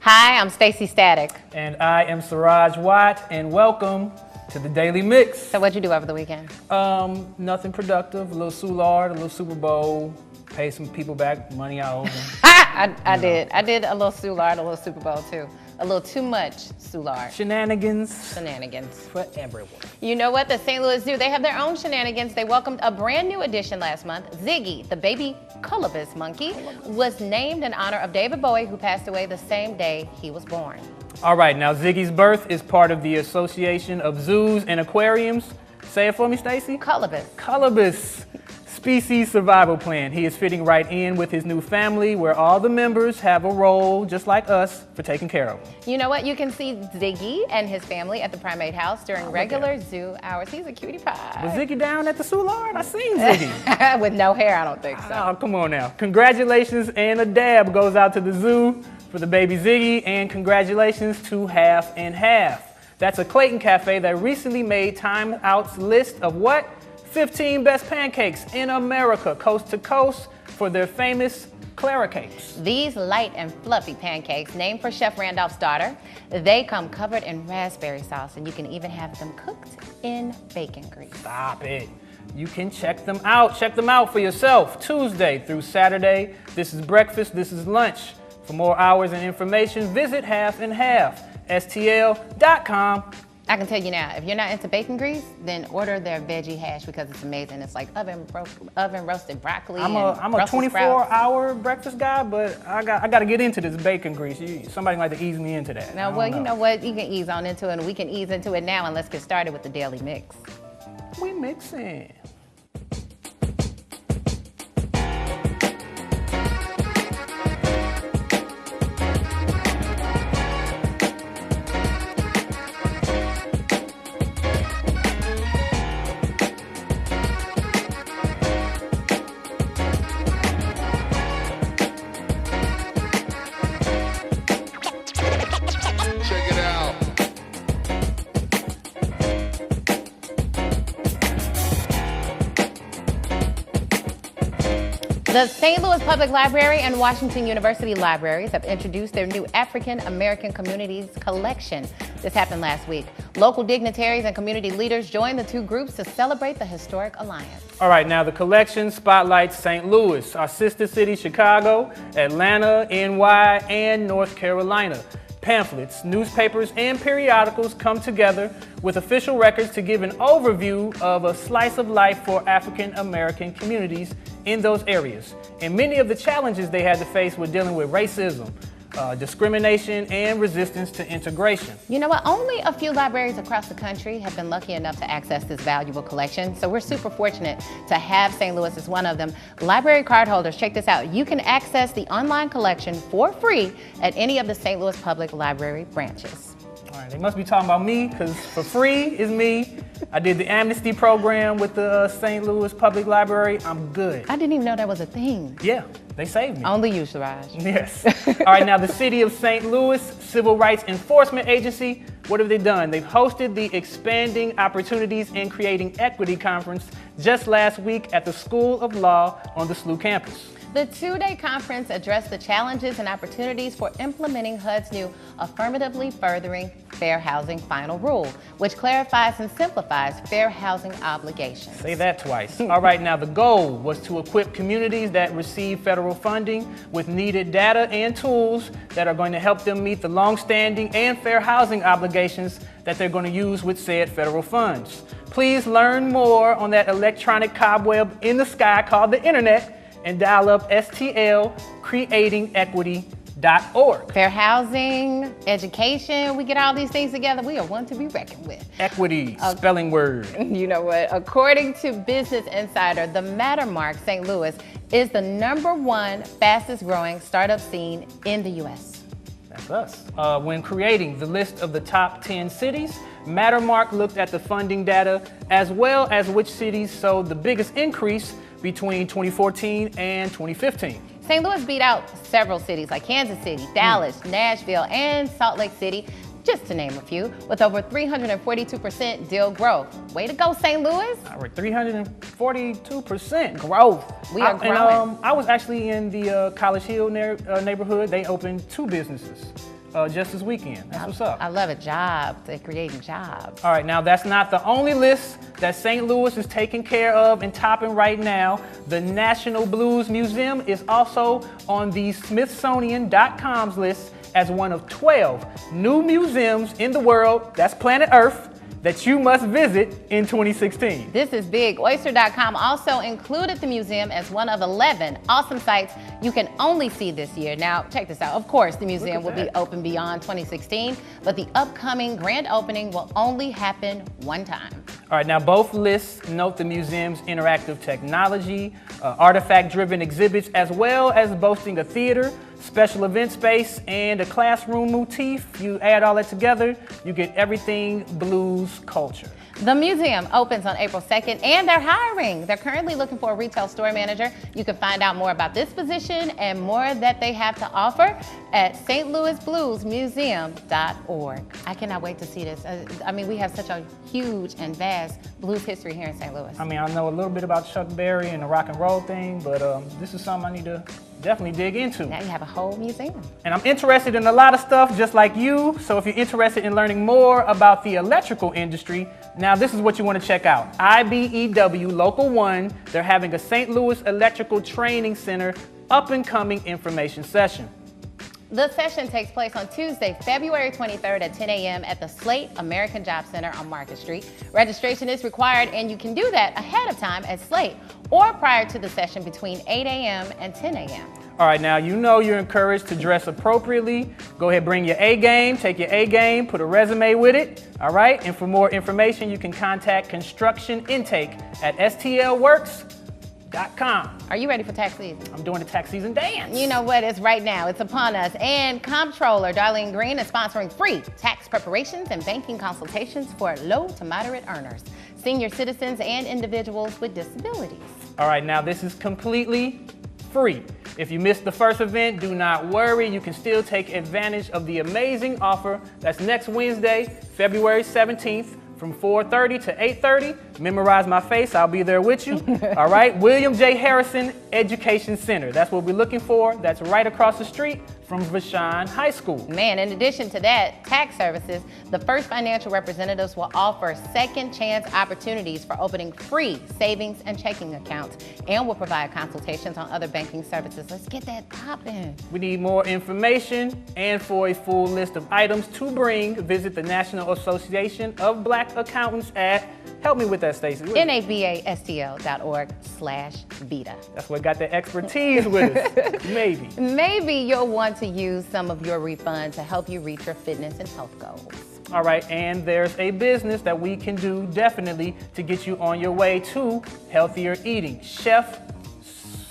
Hi, I'm Staci Static. And I am Serroge Watt, and welcome to the Daily Mix. So what'd you do over the weekend? Nothing productive, a little soulard, a little Super Bowl, pay some people back money I owe them. I did a little soulard, a little Super Bowl too. A little too much soulard. Shenanigans For everyone. You know what? The St. Louis Zoo, they have their own shenanigans. They welcomed a brand new addition last month. Ziggy, the baby colobus monkey, was named in honor of David Bowie, who passed away the same day he was born. All right, now Ziggy's birth is part of the Association of Zoos and Aquariums. Say it for me, Staci. Colobus. Colobus Species Survival Plan. He is fitting right in with his new family where all the members have a role, just like us, for taking care of him. You know what? You can see Ziggy and his family at the primate house during regular zoo hours. He's a cutie pie. Was Ziggy down at the soulard? I seen Ziggy. With no hair, I don't think so. Oh, come on now. Congratulations and a dab goes out to the zoo for the baby Ziggy, and congratulations to Half and Half. That's a Clayton cafe that recently made Time Out's list of what? 15 best pancakes in America, coast to coast, for their famous Clara cakes. These light and fluffy pancakes, named for Chef Randolph's daughter, they come covered in raspberry sauce, and you can even have them cooked in bacon grease. Stop it. You can check them out. Check them out for yourself, Tuesday through Saturday. This is breakfast, this is lunch. For more hours and information, visit halfandhalfstl.com. I can tell you now, if you're not into bacon grease, then order their veggie hash because it's amazing. It's like oven roasted broccoli. I'm a 24-hour breakfast guy, but I got to get into this bacon grease. Somebody like to ease me into that. Now, well, you know what? You can ease on into it, and we can ease into it now, and let's get started with the Daily Mix. We mixing. The St. Louis Public Library and Washington University Libraries have introduced their new African American Communities collection. This happened last week. Local dignitaries and community leaders joined the two groups to celebrate the historic alliance. All right, now the collection spotlights St. Louis, our sister city Chicago, Atlanta, NY, and North Carolina. Pamphlets, newspapers, and periodicals come together with official records to give an overview of a slice of life for African American communities in those areas, and many of the challenges they had to face with dealing with racism, discrimination, and resistance to integration. You know what? Only a few libraries across the country have been lucky enough to access this valuable collection, so we're super fortunate to have St. Louis as one of them. Library card holders, check this out. You can access the online collection for free at any of the St. Louis Public Library branches. All right, they must be talking about me, because for free is me. I did the amnesty program with the St. Louis Public Library. I'm good. I didn't even know that was a thing. Yeah, they saved me. Only you, Serroge. Yes. All right, now the City of St. Louis Civil Rights Enforcement Agency, what have they done? They've hosted the Expanding Opportunities in Creating Equity Conference just last week at the School of Law on the SLU campus. The two-day conference addressed the challenges and opportunities for implementing HUD's new Affirmatively Furthering Fair Housing Final Rule, which clarifies and simplifies fair housing obligations. Say that twice. All right, now the goal was to equip communities that receive federal funding with needed data and tools that are going to help them meet the long-standing and fair housing obligations that they're going to use with said federal funds. Please learn more on that electronic cobweb in the sky called the internet, and dial up stlcreatingequity.org. Fair housing, education, we get all these things together. We are one to be reckoned with. Equity, spelling word. You know what? According to Business Insider, the Mattermark St. Louis is the #1 fastest growing startup scene in the U.S. That's us. When creating the list of the top 10 cities, Mattermark looked at the funding data as well as which cities saw the biggest increase between 2014 and 2015. St. Louis beat out several cities like Kansas City, Dallas, Nashville, and Salt Lake City, just to name a few, with over 342% deal growth. Way to go, St. Louis. All right, 342% growth. We are growing. I was actually in the College Hill neighborhood. They opened 2 businesses. just this weekend. That's what's up. I love it. Jobs. They're creating jobs. All right, now that's not the only list that St. Louis is taking care of and topping right now. The National Blues Museum is also on the Smithsonian.com's list as one of 12 new museums in the world, that's planet Earth, that you must visit in 2016. This is big. Oyster.com also included the museum as one of 11 awesome sites you can only see this year. Now, check this out. Of course, the museum will be open beyond 2016, but the upcoming grand opening will only happen one time. All right, now both lists note the museum's interactive technology, artifact-driven exhibits, as well as boasting a theater, special event space, and a classroom motif. You add all that together, you get everything blues culture. The museum opens on April 2nd, and they're hiring. They're currently looking for a retail store manager. You can find out more about this position and more that they have to offer at stlouisbluesmuseum.org. I cannot wait to see this. I mean, we have such a huge and vast blues history here in St. Louis. I mean, I know a little bit about Chuck Berry and the rock and roll thing, but this is something I need to definitely dig into. Now you have a whole museum. And I'm interested in a lot of stuff just like you, so if you're interested in learning more about the electrical industry, now this is what you want to check out. IBEW Local 1, they're having a St. Louis Electrical Training Center up-and-coming information session. The session takes place on Tuesday, February 23rd at 10 a.m. at the Slate American Job Center on Market Street. Registration is required, and you can do that ahead of time at Slate or prior to the session between 8 a.m. and 10 a.m. All right, now you know you're encouraged to dress appropriately. Go ahead, bring your A game, take your A game, put a resume with it. All right, and for more information, you can contact Construction Intake at stlworks.com. Are you ready for tax season? I'm doing the tax season dance. You know what? It's right now. It's upon us. And Comptroller Darlene Green is sponsoring free tax preparations and banking consultations for low to moderate earners, senior citizens, and individuals with disabilities. All right, now this is completely free. If you missed the first event, do not worry. You can still take advantage of the amazing offer that's next Wednesday, February 17th, from 4:30 to 8:30. Memorize my face, I'll be there with you. All right, William J. Harrison Education Center. That's what we're looking for. That's right across the street from Vashon High School. Man, in addition to that, tax services, the First Financial representatives will offer second chance opportunities for opening free savings and checking accounts and will provide consultations on other banking services. Let's get that popping. We need more information, and for a full list of items to bring, visit the National Association of Black Accountants at, help me with that, Staci. nabastl.org/Vita. That's what got the expertise with us. Maybe. Maybe you'll want to use some of your refund to help you reach your fitness and health goals. All right, and there's a business that we can do definitely to get you on your way to healthier eating. Chef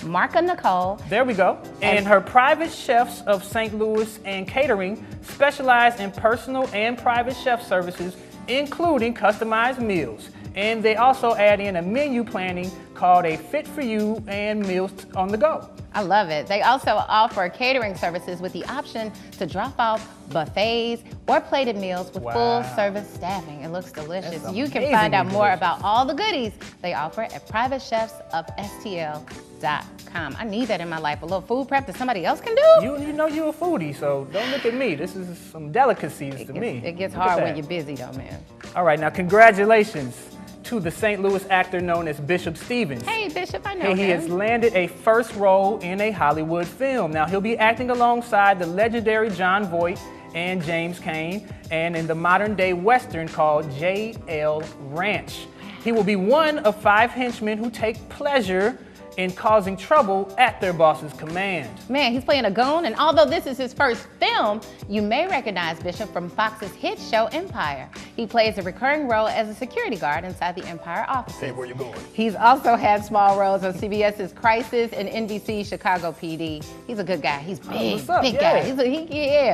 Marka Nicole. There we go. And her private chefs of St. Louis and catering specialize in personal and private chef services, including customized meals. And they also add in a menu planning called a Fit For You and Meals on the Go. I love it. They also offer catering services with the option to drop off buffets or plated meals with full service staffing. It looks delicious. You can find out more about all the goodies they offer at privatechefsofstl.com. I need that in my life, a little food prep that somebody else can do. You know you're a foodie, so don't look at me. This is some delicacies to me. It gets hard when you're busy though, man. All right, now congratulations to the St. Louis actor known as Bishop Stevens. Hey, Bishop, I know him. He has landed a first role in a Hollywood film. Now, he'll be acting alongside the legendary Jon Voight and James Cain, and in the modern-day Western called J.L. Ranch. He will be one of 5 henchmen who take pleasure in causing trouble at their boss's command. Man, he's playing a goon, and although this is his first film, you may recognize Bishop from Fox's hit show Empire. He plays a recurring role as a security guard inside the Empire office. Hey, where you going? He's also had small roles on CBS's Crisis and NBC's Chicago PD. He's a good guy. He's big, big guy.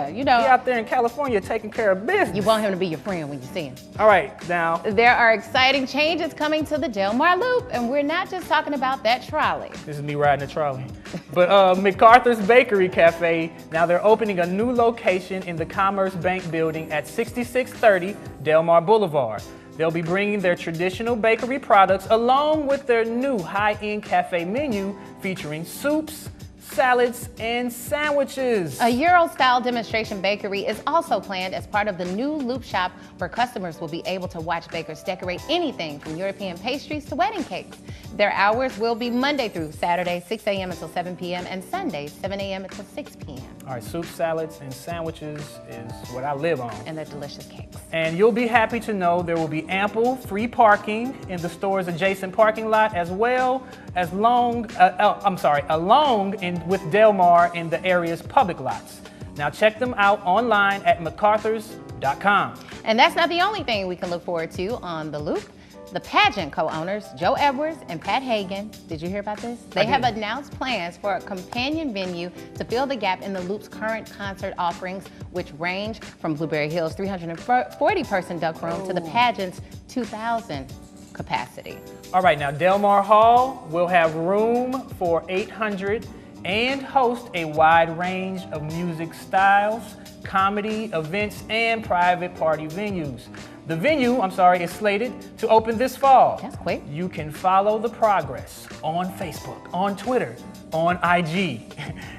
You know. He out there in California taking care of business. You want him to be your friend when you see him. All right, now. There are exciting changes coming to the Del Mar Loop, and we're not just talking about that trolley. This is me riding a trolley. But MacArthur's Bakery Cafe, now they're opening a new location in the Commerce Bank building at 6630 Del Mar Boulevard. They'll be bringing their traditional bakery products along with their new high-end cafe menu featuring soups, salads, and sandwiches. A Euro-style demonstration bakery is also planned as part of the new Loop Shop, where customers will be able to watch bakers decorate anything from European pastries to wedding cakes. Their hours will be Monday through Saturday, 6 a.m. until 7 p.m. and Sunday, 7 a.m. until 6 p.m. All right, soup, salads, and sandwiches is what I live on. And they're delicious cakes. And you'll be happy to know there will be ample free parking in the store's adjacent parking lot, as well as along with Del Mar in the area's public lots. Now check them out online at macarthurs.com. And that's not the only thing we can look forward to on The Loop. The pageant co-owners, Joe Edwards and Pat Hagan, did you hear about this? They have announced plans for a companion venue to fill the gap in the Loop's current concert offerings, which range from Blueberry Hill's 340-person duck room to the pageant's 2,000 capacity. All right, now Del Mar Hall will have room for 800 and host a wide range of music styles, comedy, events, and private party venues. The venue, is slated to open this fall. That's quick. You can follow the progress on Facebook, on Twitter, on IG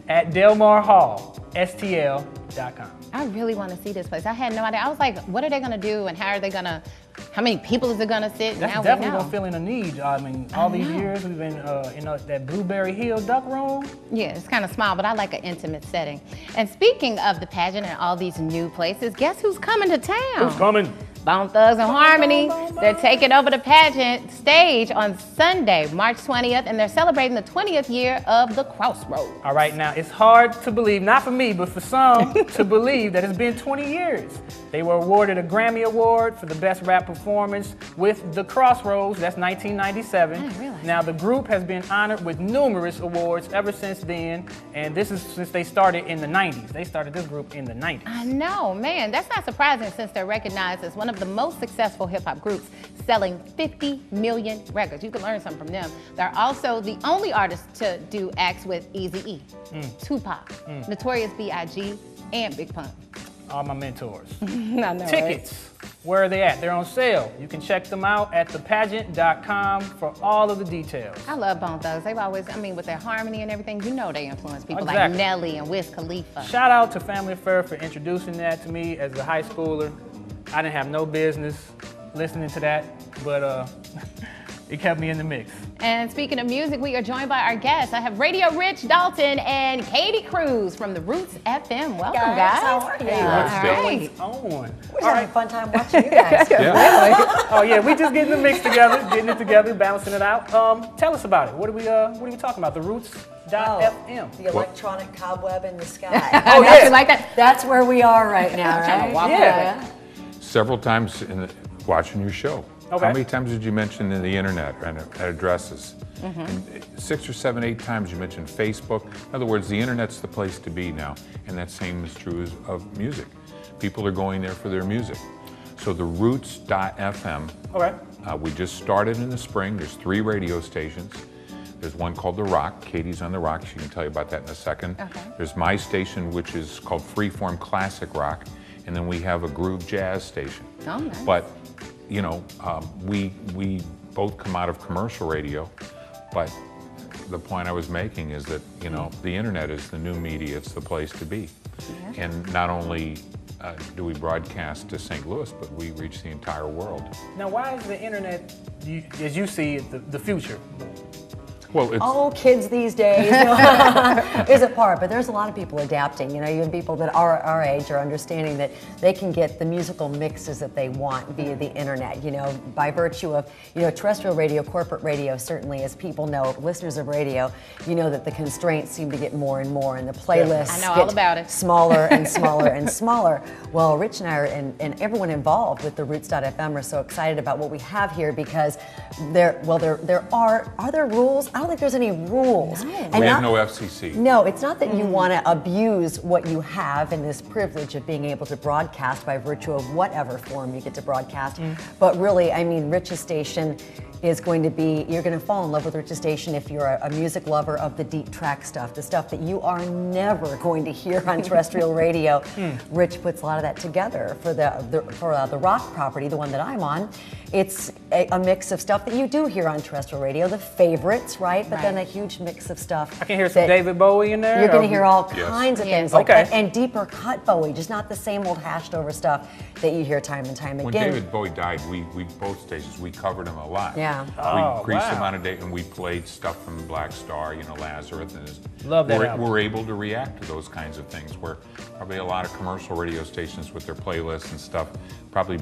at delmarhallstl.com. I really want to see this place. I had no idea. I was like, what are they going to do and how many people is it going to sit? That's definitely going to fill in a need. I mean, all these years we've been that Blueberry Hill duck room. Yeah, it's kind of small, but I like an intimate setting. And speaking of the pageant and all these new places, guess who's coming to town? Who's coming? Bone Thugs and Harmony. They're taking over the pageant stage on Sunday, March 20th, and they're celebrating the 20th year of the Crossroads. All right, now it's hard to believe, not for me, but for some, to believe that it's been 20 years. They were awarded a Grammy Award for the Best Rap Performance with The Crossroads, that's 1997. I didn't realize Now the group has been honored with numerous awards ever since then, and this is since they started in the 90s. They started this group in the 90s. I know, man, that's not surprising since they're recognized as one of the most successful hip-hop groups, selling 50 million records. You can learn something from them. They're also the only artists to do acts with Eazy-E, Tupac, Notorious B.I.G., and Big Pun. All my mentors. I know, Tickets, where are they at? They're on sale. You can check them out at thepageant.com for all of the details. I love Bone Thugs. They've always, with their harmony and everything, they influence people like Exactly. Nelly and Wiz Khalifa. Shout out to Family Affair for introducing that to me as a high schooler. I didn't have no business listening to that, but it kept me in the mix. And speaking of music, we are joined by our guests. I have Radio Rich, Dalton, and Katy Kruze from the Roots FM. Welcome, guys. How are you? What's on? We're having a fun time watching you guys. Oh yeah, we just getting the mix together, balancing it out. Tell us about it. What are we talking about? The Roots.fm. The electronic cobweb in the sky. Oh, yeah. You like that? That's where we are right now, right? Yeah. Several times watching your show. Okay. How many times did you mention in the internet and addresses? And 6 or 7, 8 times you mentioned Facebook. In other words, the internet's the place to be now, and that same is true of music. People are going there for their music. So the Roots.fm. Okay. We just started in the spring. There's 3 radio stations. There's one called The Rock. Katy's on The Rock. She can tell you about that in a second. Okay. There's my station, which is called Freeform Classic Rock. And then we have a groove jazz station. Oh, nice. But, we both come out of commercial radio, but the point I was making is that, the internet is the new media. It's the place to be. Yeah. And not only do we broadcast to St. Louis, but we reach the entire world. Now, why is the internet, as you see it, the future? Well, it's Kids these days is a part, but there's a lot of people adapting. Even people that are our age are understanding that they can get the musical mixes that they want via the internet. By virtue of terrestrial radio, corporate radio. Certainly, as people know, listeners of radio, that the constraints seem to get more and more, and the playlists get smaller and smaller and smaller. Well, Rich and I and everyone involved with the Roots.fm are so excited about what we have here because there are there rules? I don't think there's any rules. No. And we have no FCC. No, it's not that you want to abuse what you have in this privilege of being able to broadcast by virtue of whatever form you get to broadcast, but really, Rich's station, is going to be, you're going to fall in love with Rich's station if you're a music lover of the deep track stuff, the stuff that you are never going to hear on terrestrial radio. Rich puts a lot of that together for the rock property, the one that I'm on. It's a mix of stuff that you do hear on terrestrial radio, the favorites, right? But then a huge mix of stuff. I can hear some David Bowie in there. You're going to hear all kinds of things like Okay. and deeper cut Bowie, just not the same old hashed over stuff that you hear time and time When again. David Bowie died, we both stations, we covered him a lot. Yeah. We increased the wow. amount of data, and we played stuff from Black Star, you know, Lazarus, and Love that album. we're able to react to those kinds of things. Where probably a lot of commercial radio stations with their playlists and stuff, probably,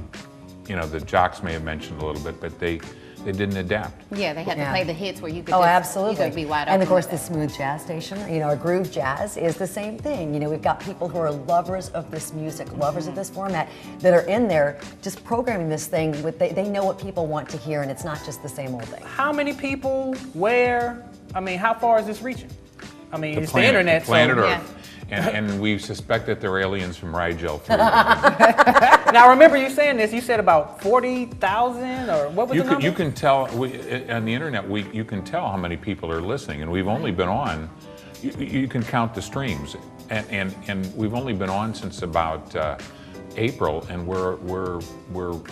you know, the jocks may have mentioned a little bit, but they didn't adapt. Yeah, they had to play the hits where you could absolutely. you could be wide open. And of course, with the it. smooth jazz station, you know, or groove jazz is the same thing. You know, we've got people who are lovers of this music, lovers of this format, that are in there just programming this thing with, they know what people want to hear, and it's not just the same old thing. How many people, where, I mean, how far is this reaching? I mean, it's the internet. The planet so, Earth. And we suspect that they're aliens from Rigel 3. Now, remember you saying this, you said about 40,000 or what was the number? You can tell, on the internet, you can tell how many people are listening, and we've only been on, you can count the streams, and we've only been on since about April, and we're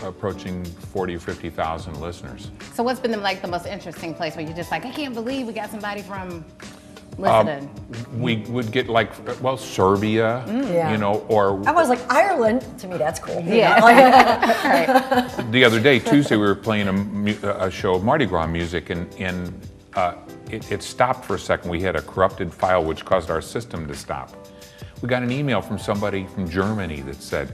approaching 40 or 50,000 listeners. So what's been like the most interesting place where you're just like, I can't believe we got somebody from listening? We would get like, well, Serbia, you know, or I was like, Ireland, to me that's cool. Yeah. the other day, Tuesday, we were playing a show of Mardi Gras music, and it stopped for a second. We had a corrupted file which caused our system to stop. We got an email from somebody from Germany that said,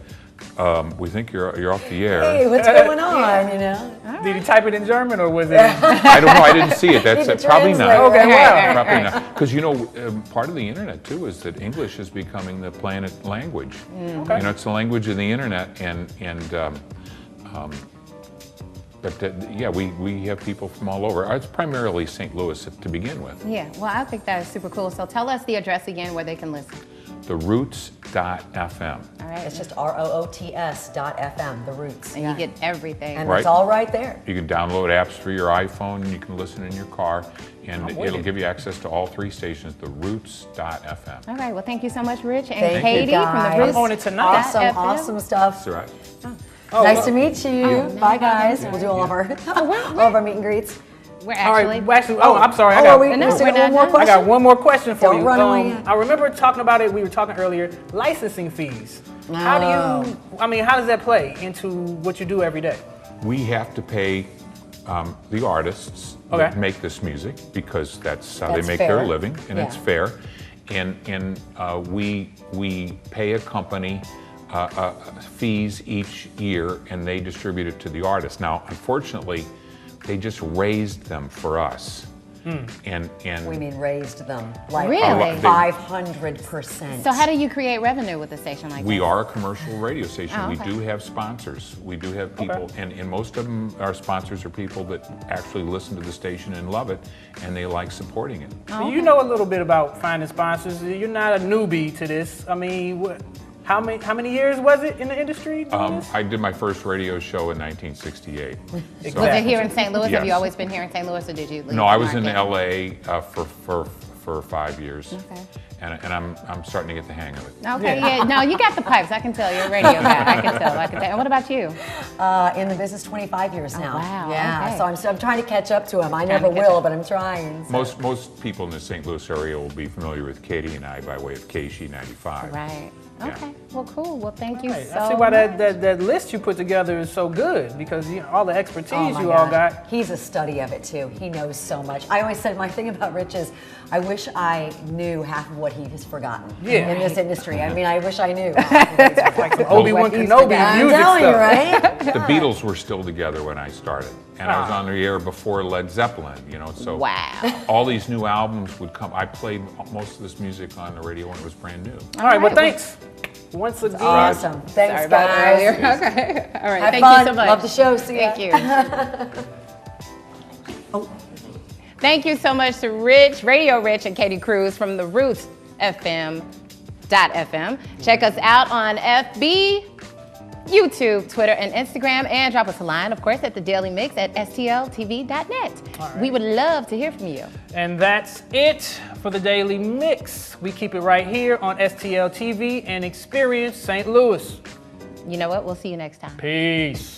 we think you're off the air. Hey, what's going on, you know? Did he type it in German or was it? I don't know. I didn't see it. That's Need to probably translate. not. Okay, wow. Probably not. Because you know, part of the internet too is that English is becoming the planet language. Okay. You know, it's the language of the internet, but yeah, we have people from all over. It's primarily St. Louis to begin with. Yeah, well, I think that is super cool. So tell us the address again where they can listen. TheRoots.fm. All right. It's just ROOTS.FM, The Roots. And you get everything. And Right. it's all right there. You can download apps for your iPhone, and you can listen in your car, and I'm with it'll you. give you access to all 3 stations, TheRoots.fm. All right, well, thank you so much, Rich. And Thank you, Katy from guys. the Roots. I'm on it tonight. Awesome, FM. awesome stuff. That's right. Nice to meet you. Bye, guys. We'll do all of our meet and greets. We're All actually. right, actually, I'm sorry. I Oh, got, are we No, still we're got one not more done. I question? got one more question for Don't you. run away yet. I remember talking about it, we were talking earlier, licensing fees. How do you, I mean, how does that play into what you do every day? We have to pay the artists that make this music, because that's how That's they make fair. their living, and it's Yeah. fair. And we pay a company fees each year, and they distribute it to the artist. Now, unfortunately, they just raised them for us. And We mean raised them like Really? 500%. So how do you create revenue with a station like we this? are a commercial radio station. Oh, We okay. do have sponsors. We do have people, and most of them, our sponsors are people that actually listen to the station and love it, and they like supporting it. Oh, You know a little bit about finding sponsors. You're not a newbie to this. I mean, how many years was it in the industry doing this? I did my first radio show in 1968. So- Was it here in St. Louis? Have you Yes. always been here in St. Louis, or did you leave? No, I was the in market? LA for 5 years. Okay. And I'm starting to get the hang of it. Okay, yeah. No, you got the pipes. I can tell. You're a radio guy. I can tell. And what about you? in the business 25 years now. wow, Yeah, okay. so I'm trying to catch up to him. I Trying never to catch will, up. but I'm trying. So. Most people in the St. Louis area will be familiar with Katy and I by way of KC 95. Right. Yeah. Okay. Well, cool. Well, thank you Right. so I see why much. that list you put together is so good, because you know, all the expertise Oh my you all gosh. got. He's a study of it too. He knows so much. I always said my thing about Rich is I wish I knew half of what he has forgotten Yeah. in this industry. I mean, I wish I knew. Like some Obi-Wan What he's Kenobi forgotten. I'm music telling stuff. you, right? The Beatles were still together when I started, and I was on the air before Led Zeppelin, you know, so Wow. all these new albums would come. I played most of this music on the radio when it was brand new. All right, well, right, thanks. Once again. Awesome. Thanks, Sorry about guys. earlier. Okay. All right. Have Thank fun. you so much. Love the show. See ya. Thank you. Thank you so much to Rich, Radio Rich, and Katy Kruze from the Roots FM.FM. Check us out on FB YouTube, Twitter, and Instagram, and drop us a line, of course, at thedailymix@stltv.net. We would love to hear from you. And that's it for the Daily Mix. We keep it right here on STL TV and Experience St. Louis. You know what? We'll see you next time. Peace.